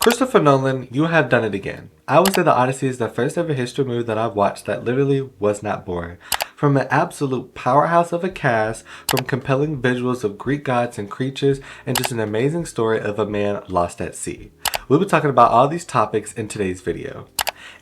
Christopher Nolan, you have done it again. I would say the Odyssey is the first ever history movie that I've watched that literally was not boring. From an absolute powerhouse of a cast, from compelling visuals of Greek gods and creatures, and just an amazing story of a man lost at sea. We'll be talking about all these topics in today's video.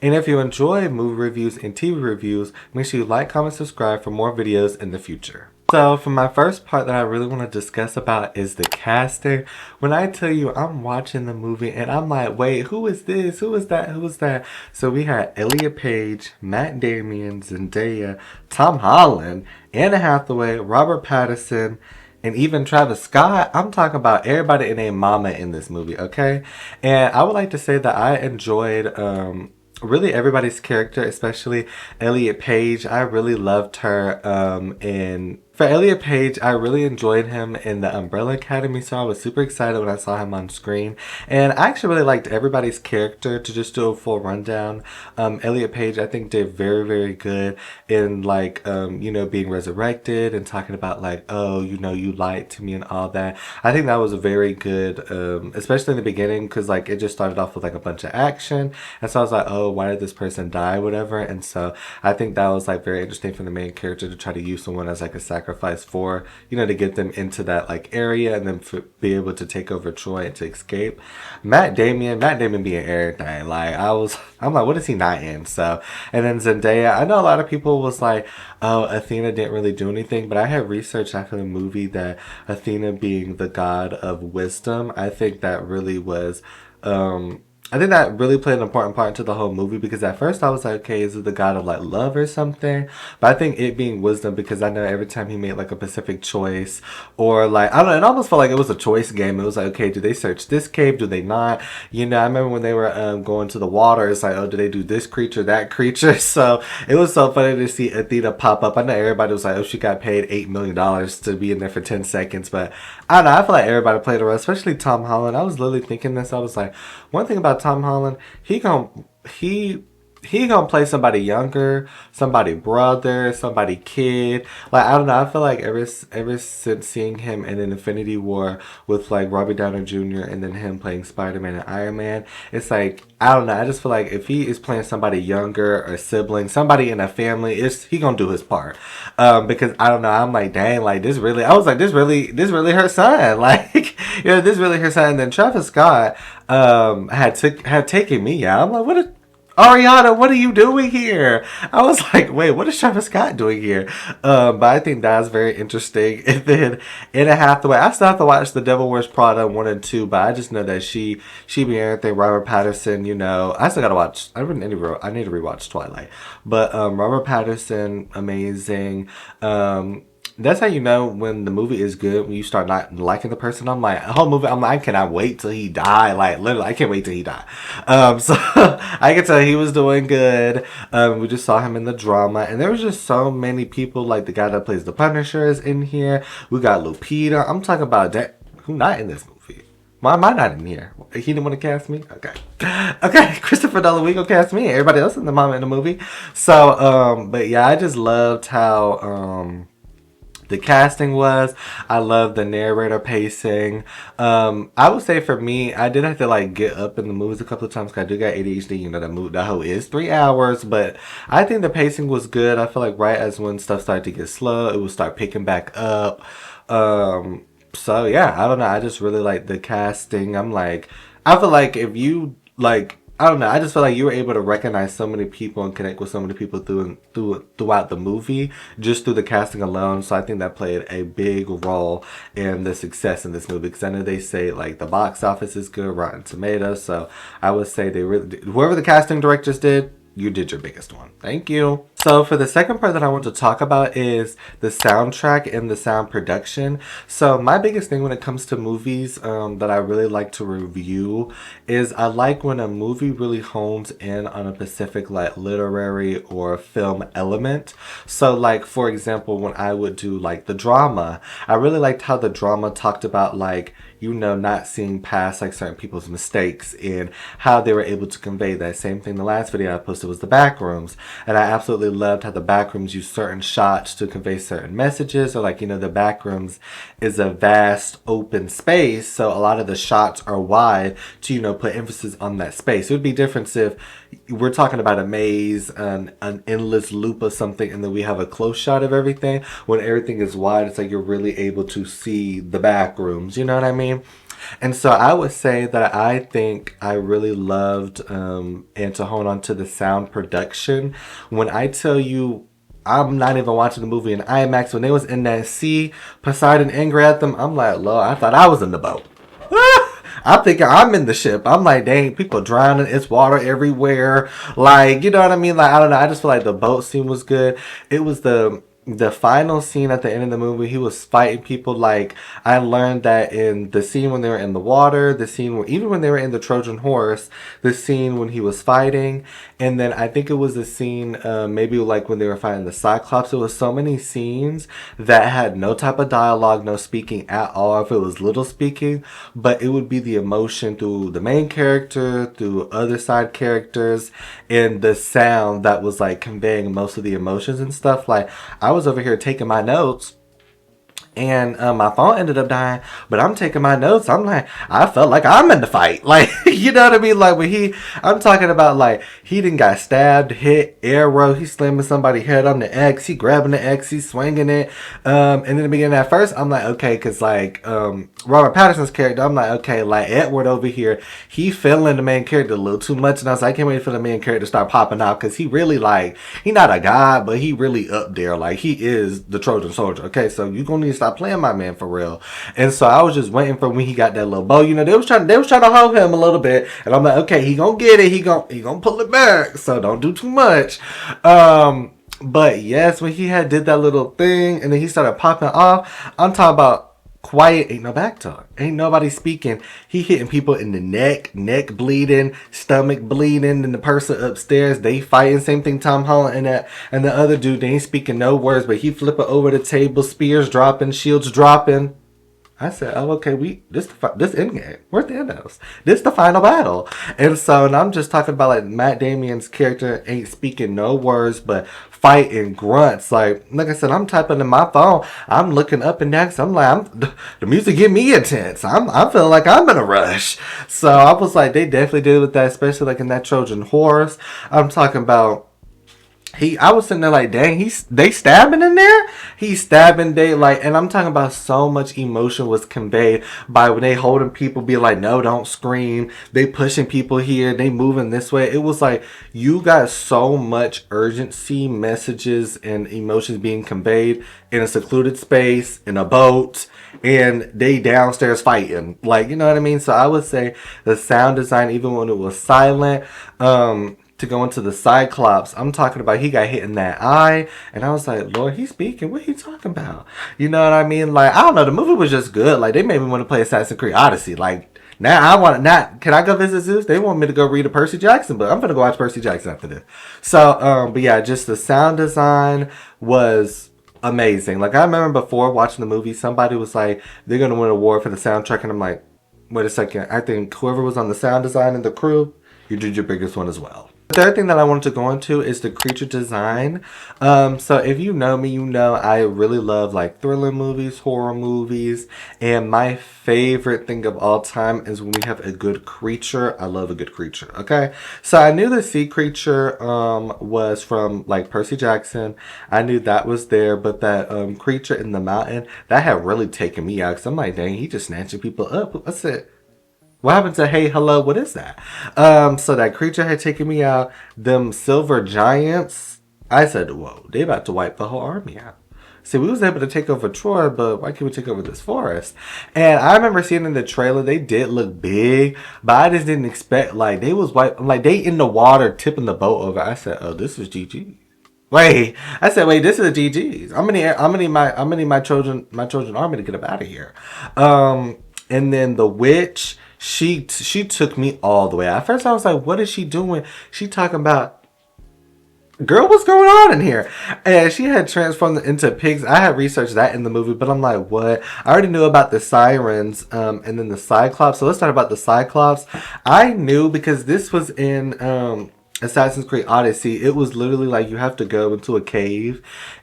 And if you enjoy movie reviews and TV reviews, make sure you like, comment, subscribe for more videos in the future. So for my first part that I really want to discuss about is the casting. When I tell you I'm watching the movie and I'm like, wait, who is this? Who is that? Who is that? So we had Elliot Page, Matt Damon, Zendaya, Tom Holland, Anna Hathaway, Robert Pattinson, and even Travis Scott. I'm talking about everybody and their mama in this movie, okay? And I would like to say that I enjoyed really everybody's character, especially Elliot Page. I really loved her and for Elliot Page, I really enjoyed him in the Umbrella Academy, so I was super excited when I saw him on screen. And I actually really liked everybody's character. To just do a full rundown, Elliot Page I think did very, very good in like being resurrected and talking about like, oh, you lied to me and all that. I think that was very good, especially in the beginning, because like it just started off with like a bunch of action, and so I was like, oh, why did this person die, whatever. And so I think that was like very interesting for the main character to try to use someone as like a sacrifice for, to get them into that like area and then be able to take over Troy and to escape. Matt Damon being everything. Like I'm like, what is he not in? So, and then Zendaya, I know a lot of people was like, oh, Athena didn't really do anything, but I had researched after the movie that Athena being the god of wisdom, I think that really was I think that really played an important part into the whole movie, because at first I was like, okay, is it the god of like love or something? But I think it being wisdom, because I know every time he made like a specific choice, or like, I don't know, it almost felt like it was a choice game. It was like, okay, do they search this cave? Do they not? I remember when they were going to the water, it's like, oh, do they do this creature, that creature? So it was so funny to see Athena pop up. I know everybody was like, oh, she got paid $8 million to be in there for 10 seconds. But I don't know, I feel like everybody played a role, especially Tom Holland. I was literally thinking this. I was like, one thing about Tom Holland, he gonna play somebody younger, somebody brother, somebody kid. Like, I don't know, I feel like ever since seeing him in Infinity War with like Robert Downey Jr. and then him playing Spider-Man and Iron Man, it's like, I don't know, I just feel like if he is playing somebody younger or sibling, somebody in a family, he gonna do his part. Because I don't know, I'm like, dang, like this really her son. Like, this really her son. And then Travis Scott had taken me out. I'm like, Ariana, what are you doing here? I was like, wait, what is Travis Scott doing here? But I think that's very interesting. And then Anna Hathaway, I still have to watch The Devil Wears Prada 1 and 2, but I just know that she be everything. Robert Pattinson, I still gotta watch. I need to rewatch Twilight. But Robert Pattinson, amazing. That's how you know when the movie is good, when you start not liking the person. I'm like, the whole movie, I'm like, I cannot wait till he die. Like, literally, I can't wait till he die. So I can tell he was doing good. We just saw him in the drama, and there was just so many people. Like the guy that plays the Punisher is in here. We got Lupita. I'm talking about that. Who not in this movie? Why am I not in here? He didn't want to cast me? Okay, Christopher Nolan, we gonna cast me. Everybody else in the mama in the movie. So, but yeah, I just loved how, the casting was. I love the narrator pacing. I would say for me, I did have to like get up in the movies a couple of times because I do got ADHD. The whole is 3 hours, but I think the pacing was good. I feel like right as when stuff started to get slow, it would start picking back up. So yeah, I don't know. I just really like the casting. I feel like if you like, I don't know. I just feel like you were able to recognize so many people and connect with so many people throughout the movie just through the casting alone. So I think that played a big role in the success in this movie. Because I know they say like the box office is good, Rotten Tomatoes. So I would say whoever the casting directors did, you did your biggest one. Thank you. So for the second part that I want to talk about is the soundtrack and the sound production. So my biggest thing when it comes to movies that I really like to review is I like when a movie really hones in on a specific like literary or film element. So like, for example, when I would do like the drama, I really liked how the drama talked about like, not seeing past like certain people's mistakes and how they were able to convey that. Same thing the last video I posted was the back rooms, and I absolutely really loved how the backrooms use certain shots to convey certain messages. So like, you know, the backrooms is a vast open space. So a lot of the shots are wide to, you know, put emphasis on that space. It would be different if we're talking about a maze, an endless loop of something, and then we have a close shot of everything. When everything is wide, it's like you're really able to see the back rooms. You know what I mean? And so I would say that I think I really loved and to hold on to the sound production. When I tell you, I'm not even watching the movie in IMAX. When they was in that sea, Poseidon angry at them, I'm like, Lord, I thought I was in the boat. I'm thinking I'm in the ship. I'm like, dang, people drowning. It's water everywhere. Like, you know what I mean? Like, I don't know. I just feel like the boat scene was good. It was the final scene at the end of the movie. He was fighting people. Like, I learned that in the scene when they were in the water, the scene where, even when they were in the Trojan horse, the scene when he was fighting, and then I think it was the scene maybe like when they were fighting the Cyclops. It was so many scenes that had no type of dialogue, no speaking at all. If it was little speaking, but it would be the emotion through the main character, through other side characters, and the sound that was like conveying most of the emotions and stuff. Like, I was over here taking my notes, and my phone ended up dying, but I'm taking my notes. I'm like, I felt like I'm in the fight. Like, you know what I mean? Like, when I'm talking about, like, he didn't got stabbed, hit, arrow, he's slamming somebody's head on the X, he grabbing the X, he's swinging it. And in the beginning at first, I'm like, okay, because, like, Robert Pattinson's character, I'm like, okay, like, Edward over here, he feeling the main character a little too much, and I was like, I can't wait for the main character to start popping out, because he really, like, he not a god, but he really up there. Like, he is the Trojan soldier, okay? So you gonna need to stop playing my man for real. And so I was just waiting for when he got that little bow. You know, they was trying to hold him a little bit, and I'm like, okay, he gonna get it, he gonna pull it back, so don't do too much. But yes, when he did that little thing and then he started popping off, I'm talking about quiet, ain't no back talk, ain't nobody speaking. He hitting people in the neck bleeding, stomach bleeding, and the person upstairs, they fighting. Same thing, Tom Holland and the other dude, they ain't speaking no words, but he flipping over the table, spears dropping, shields dropping. I said, oh, okay, this endgame. Where's the Thanos? This the final battle. And so, and I'm just talking about, like, Matt Damian's character ain't speaking no words, but fighting grunts. Like I said, I'm typing in my phone. I'm looking up and down. So I'm like, the music get me intense. I'm feeling like I'm in a rush. So I was like, they definitely did with that, especially like in that Trojan horse. I'm talking about, I was sitting there like, dang, they stabbing in there? He's stabbing, and I'm talking about so much emotion was conveyed by when they holding people, be like, no, don't scream. They pushing people here, they moving this way. It was like, you got so much urgency, messages, and emotions being conveyed in a secluded space, in a boat, and they downstairs fighting. Like, you know what I mean? So I would say the sound design, even when it was silent, to go into the Cyclops, I'm talking about he got hit in that eye, and I was like, Lord, he's speaking. What he talking about? You know what I mean? Like, I don't know. The movie was just good. Like, they made me want to play Assassin's Creed Odyssey. Like, now can I go visit Zeus? They want me to go read a Percy Jackson book. I'm gonna go watch Percy Jackson after this. So, but yeah, just the sound design was amazing. Like, I remember before watching the movie, somebody was like, they're gonna win an award for the soundtrack, and I'm like, wait a second. I think whoever was on the sound design and the crew, you did your biggest one as well. The third thing that I wanted to go into is the creature design. So if you know me, you know I really love like thriller movies, horror movies, and my favorite thing of all time is when we have a good creature. I love a good creature, okay? So I knew the sea creature was from like Percy Jackson. I knew that was there, but that creature in the mountain, that had really taken me out, because I'm like, dang, he just snatching people up. What's it? What happened to hey, hello, what is that? So that creature had taken me out. Them silver giants, I said, whoa, they about to wipe the whole army out. See, we was able to take over Troy, but why can't we take over this forest? And I remember seeing in the trailer, they did look big, but I just didn't expect, like, they was like, they in the water tipping the boat over. I said, oh, this is GG. Wait, this is a GG's. I'm gonna need my Trojan army to get up out of here. And then the witch, she took me all the way. At first I was like, what is she doing? She talking about, girl, what's going on in here? And she had transformed into pigs. I had researched that in the movie, but I'm like, what? I already knew about the sirens, and then the Cyclops. So let's talk about the Cyclops. I knew because this was in Assassin's Creed Odyssey, it was literally like you have to go into a cave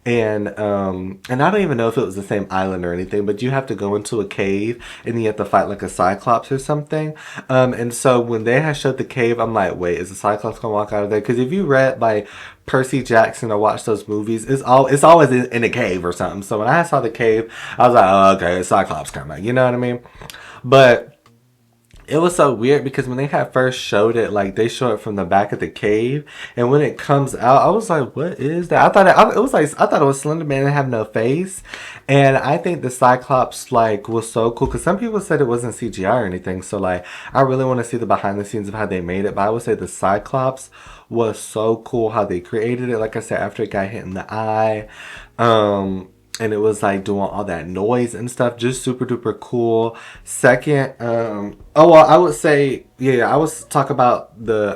and I don't even know if it was the same island or anything, but you have to go into a cave and you have to fight like a cyclops or something. And so when they had showed the cave, I'm like, wait, is the cyclops gonna walk out of there? Because if you read like Percy Jackson or watch those movies, it's always in a cave or something. So when I saw the cave, I was like, oh, okay, cyclops coming. You know what I mean? But it was so weird because when they had first showed it, like they show it from the back of the cave, and when it comes out, I was like, "What is that?" It was like I thought it was Slender Man and have no face, and I think the Cyclops like was so cool because some people said it wasn't CGI or anything. So like, I really want to see the behind the scenes of how they made it. But I would say the Cyclops was so cool how they created it. Like I said, after it got hit in the eye, and it was like doing all that noise and stuff, just super duper cool. Second, oh well, I would say, yeah, I was talk about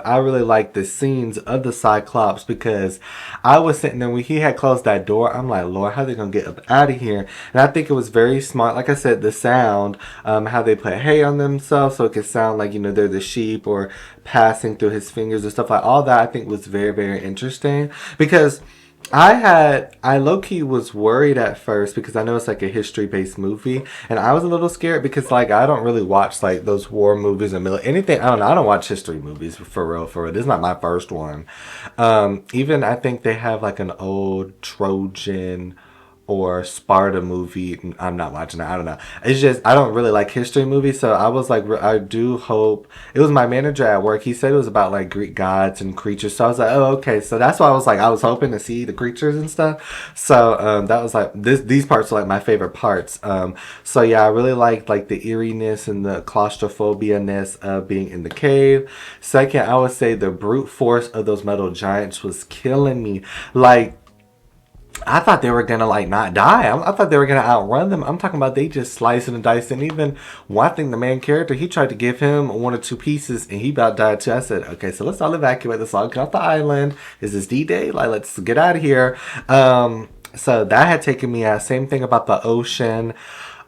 I really like the scenes of the Cyclops because I was sitting there when he had closed that door. I'm like, Lord, how they gonna get up out of here? And I think it was very smart. Like I said, the sound, how they put hay on themselves so it could sound like, you know, they're the sheep or passing through his fingers and stuff like all that. I think was very, very interesting because I low key was worried at first because I know it's like a history based movie, and I was a little scared because like I don't really watch like those war movies or anything. I don't know. I don't watch history movies for real. For real, this is not my first one. Even I think they have like an old Trojan or Sparta movie. I'm not watching that. I don't know. It's just I don't really like history movies, so I was like, I do hope. It was my manager at work. He said it was about like Greek gods and creatures. So I was like, oh, okay. So that's why I was like, I was hoping to see the creatures and stuff. So that was like these parts are like my favorite parts. So yeah, I really liked like the eeriness and the claustrophobia-ness of being in the cave. Second, I would say the brute force of those metal giants was killing me. Like, I thought they were gonna like not die. I thought they were gonna outrun them. I'm talking about they just slicing and dicing. Even one thing, the main character, he tried to give him one or two pieces, and he about died too. I said, okay, so let's all evacuate. Let's all get off the island. Is this D-Day? Like, let's get out of here. So that had taken me out. Same thing about the ocean.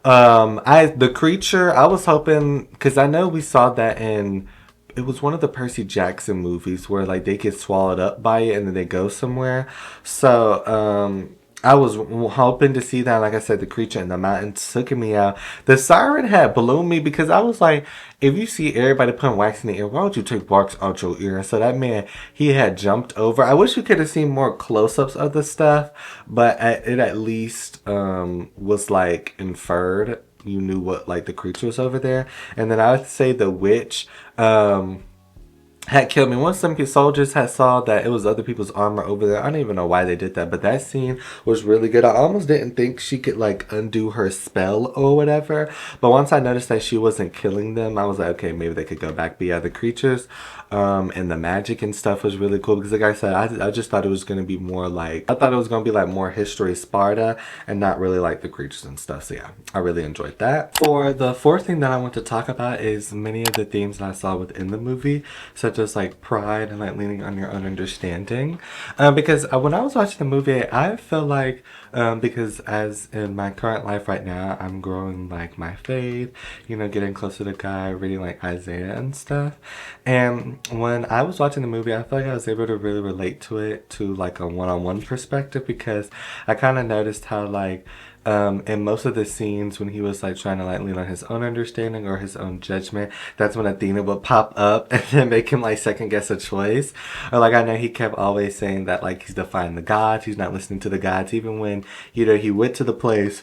The creature. I was hoping because I know we saw that in it was one of the Percy Jackson movies where like they get swallowed up by it and then they go somewhere. So I was hoping to see that. Like I said, the creature in the mountain took me out. The siren had blew me because I was like, if you see everybody putting wax in the ear, why would you take wax out your ear? So that man, he had jumped over. I wish we could have seen more close-ups of the stuff, but it at least was like inferred. You knew what like the creature was over there. And then I would say the witch had killed me. Once some soldiers had saw that it was other people's armor over there, I don't even know why they did that, but that scene was really good. I almost didn't think she could like undo her spell or whatever, but once I noticed that she wasn't killing them, I was like, okay, maybe they could go back. But yeah, the creatures and the magic and stuff was really cool because like I said, I just thought it was going to be more like, I thought it was going to be like more history Sparta and not really like the creatures and stuff. So yeah, I really enjoyed that. For the fourth thing that I want to talk about is many of the themes that I saw within the movie, such as like pride and like leaning on your own understanding. Because when I was watching the movie, I feel like because as in my current life right now, I'm growing like my faith, you know, getting closer to God, reading like Isaiah and stuff. And when I was watching the movie, I feel like I was able to really relate to it to like a one-on-one perspective because I kind of noticed how like in most of the scenes when he was like trying to like lean on his own understanding or his own judgment, that's when Athena would pop up and then make him like second guess a choice. Or like I know he kept always saying that like he's defying the gods, he's not listening to the gods, even when, you know, he went to the place,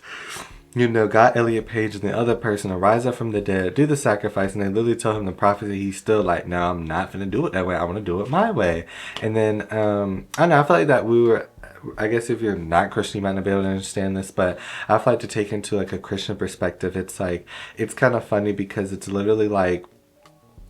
you know, got Elliot Page and the other person to rise up from the dead, do the sacrifice, and they literally told him the prophecy. He's still like, no, I'm not gonna do it that way. I want to do it my way. And then I don't know. I feel like that we were. I guess if you're not Christian, you might not be able to understand this, but I feel like to take into like a Christian perspective, it's like it's kind of funny because it's literally like,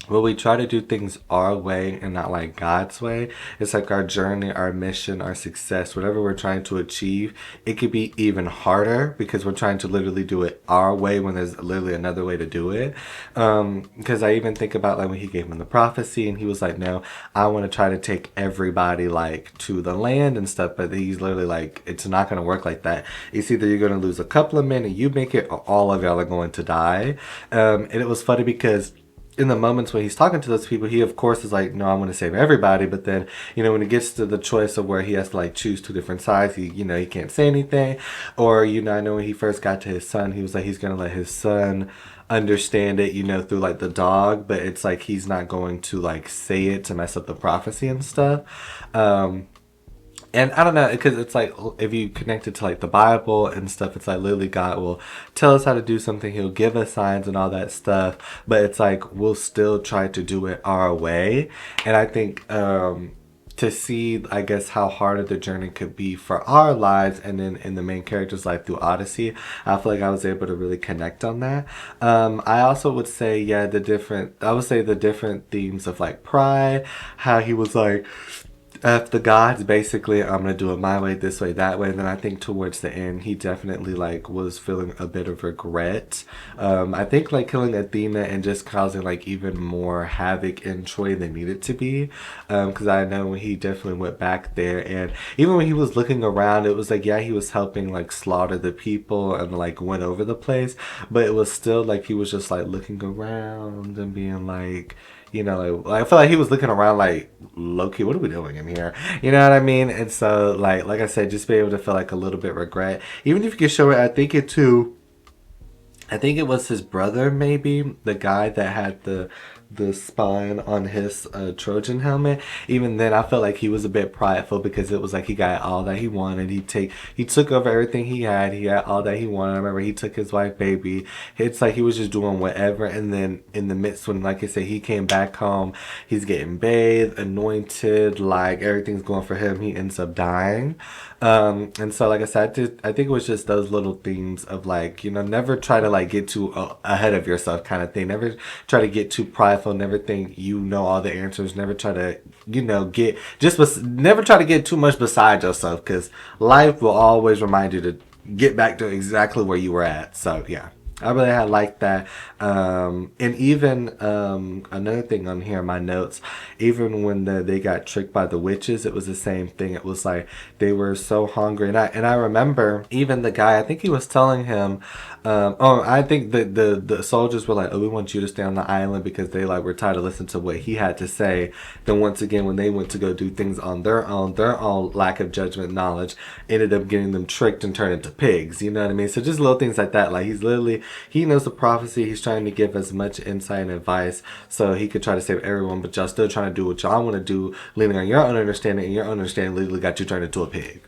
well, we try to do things our way and not like God's way. It's like our journey, our mission, our success, whatever we're trying to achieve, it could be even harder because we're trying to literally do it our way when there's literally another way to do it. Because I even think about like when he gave him the prophecy and he was like, no, I want to try to take everybody like to the land and stuff. But he's literally like, it's not going to work like that. It's either you're going to lose a couple of men and you make it or all of y'all are going to die. And it was funny because in the moments when he's talking to those people, he of course is like, no, I want to save everybody. But then, you know, when it gets to the choice of where he has to like choose two different sides, he can't say anything. Or, I know when he first got to his son, he was like, he's going to let his son understand it, through like the dog, but it's like he's not going to like say it to mess up the prophecy and stuff. And I don't know, because it's like, if you connect it to like the Bible and stuff, it's like literally God will tell us how to do something. He'll give us signs and all that stuff. But it's like, we'll still try to do it our way. And I think to see, I guess, how hard the journey could be for our lives and then in the main character's life through Odyssey, I feel like I was able to really connect on that. I also would say, the different themes of like pride, how he was like, F the gods, basically, I'm gonna do it my way, this way, that way. And then I think towards the end, he definitely like was feeling a bit of regret. I think like killing Athena and just causing like even more havoc in Troy than needed to be. Because I know when he definitely went back there, and even when he was looking around, it was like, he was helping like slaughter the people and like went over the place, but it was still like he was just like looking around and being like, I feel like he was looking around like, low-key, what are we doing in here? You know what I mean? And so, like I said, just be able to feel like a little bit regret. Even if you could show it, I think it was his brother, maybe, the guy that had the spine on his Trojan helmet. Even then, I felt like he was a bit prideful, because it was like he got all that he wanted. He took over everything he had. He had all that he wanted. I remember he took his wife, baby. It's like he was just doing whatever. And then in the midst, when, like I said, he came back home, he's getting bathed, anointed, like everything's going for him. He ends up dying. And so, like I said, I think it was just those little things of like, never try to like get too ahead of yourself kind of thing. Never try to get too prideful. Never think you know all the answers. Never try to, never try to get too much beside yourself, because life will always remind you to get back to exactly where you were at. So, yeah. I really had liked that. And even another thing on here in my notes, even when they got tricked by the witches, it was the same thing. It was like they were so hungry. And I remember even the guy, I think he was telling him, I think the soldiers were like, oh, we want you to stay on the island, because they like were tired of listening to what he had to say. Then once again, when they went to go do things on their own lack of judgment knowledge ended up getting them tricked and turned into pigs. You know what I mean? So just little things like that. Like he knows the prophecy. He's trying to give as much insight and advice so he could try to save everyone, but y'all still trying to do what y'all want to do, leaning on your own understanding, and your own understanding literally got you turned into a pig.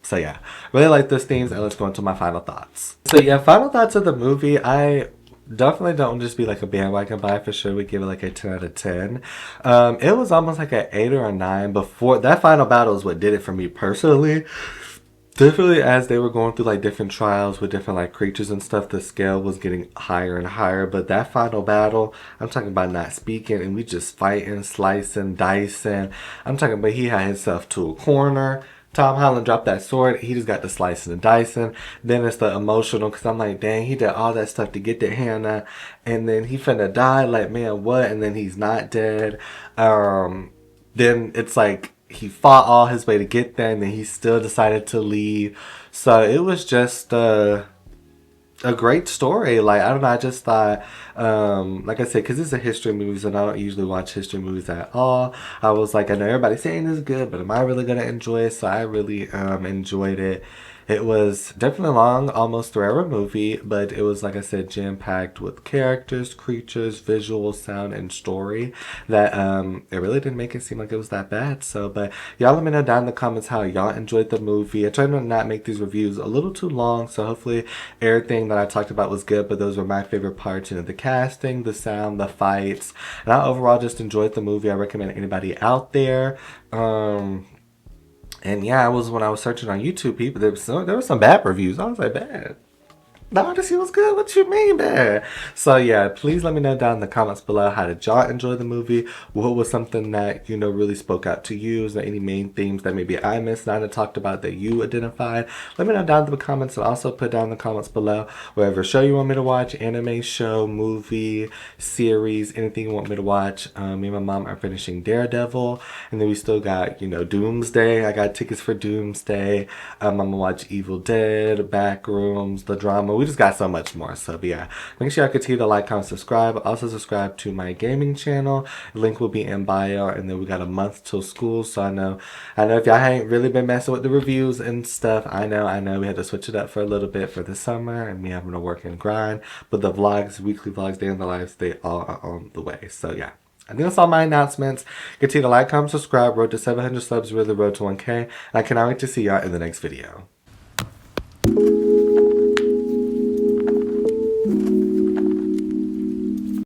So yeah, really like those themes, and let's go into my final thoughts. So yeah, final thoughts of the movie. I definitely don't just be like a bandwagon buy. For sure we give it like a 10 out of 10. It was almost like an 8 or a 9 before. That final battle is what did it for me personally. Definitely, as they were going through like different trials with different like creatures and stuff, the scale was getting higher and higher. But that final battle, I'm talking about not speaking, and we just fighting, slicing, dicing. I'm talking about he had himself to a corner. Tom Holland dropped that sword. He just got the slicing and dicing. Then it's the emotional, because I'm like, dang, he did all that stuff to get to Hannah, and then he finna die. Like, man, what? And then he's not dead. Then it's like, he fought all his way to get there, and then he still decided to leave. So it was just a great story. Like, I don't know, I just thought, like I said, because it's a history movies, and I don't usually watch history movies at all. I was like, I know everybody's saying this is good, but am I really going to enjoy it? So I really enjoyed it. It was definitely long, almost 3-hour movie, but it was, like I said, jam-packed with characters, creatures, visual, sound, and story that it really didn't make it seem like it was that bad. So, but y'all let me know down in the comments how y'all enjoyed the movie. I tried to not make these reviews a little too long, so hopefully everything that I talked about was good, but those were my favorite parts. The casting, the sound, the fights, and I overall just enjoyed the movie. I recommend anybody out there. And yeah, when I was searching on YouTube, people, there were some bad reviews. I was like, bad? The Odyssey was good. What you mean bad? So yeah, please let me know down in the comments below, how did y'all enjoy the movie? What was something that, really spoke out to you? Is there any main themes that maybe I missed, not talked about, that you identified? Let me know down in the comments, and also put down in the comments below whatever show you want me to watch, anime, show, movie, series, anything you want me to watch. Me and my mom are finishing Daredevil, and then we still got, Doomsday. I got tickets for Doomsday. I'm gonna watch Evil Dead, Backrooms, the drama. we just got so much more. So but yeah, make sure y'all continue to like, comment, subscribe. Also subscribe to my gaming channel. Link will be in bio. And then we got a month till school, so I know if y'all ain't really been messing with the reviews and stuff. I know we had to switch it up for a little bit for the summer and me having to work and grind. But the vlogs, weekly vlogs, day in the lives, they all are on the way. So yeah. I think that's all my announcements. Continue to like, comment, subscribe. Road to 700 subs, really road to 1K. And I cannot wait to see y'all in the next video.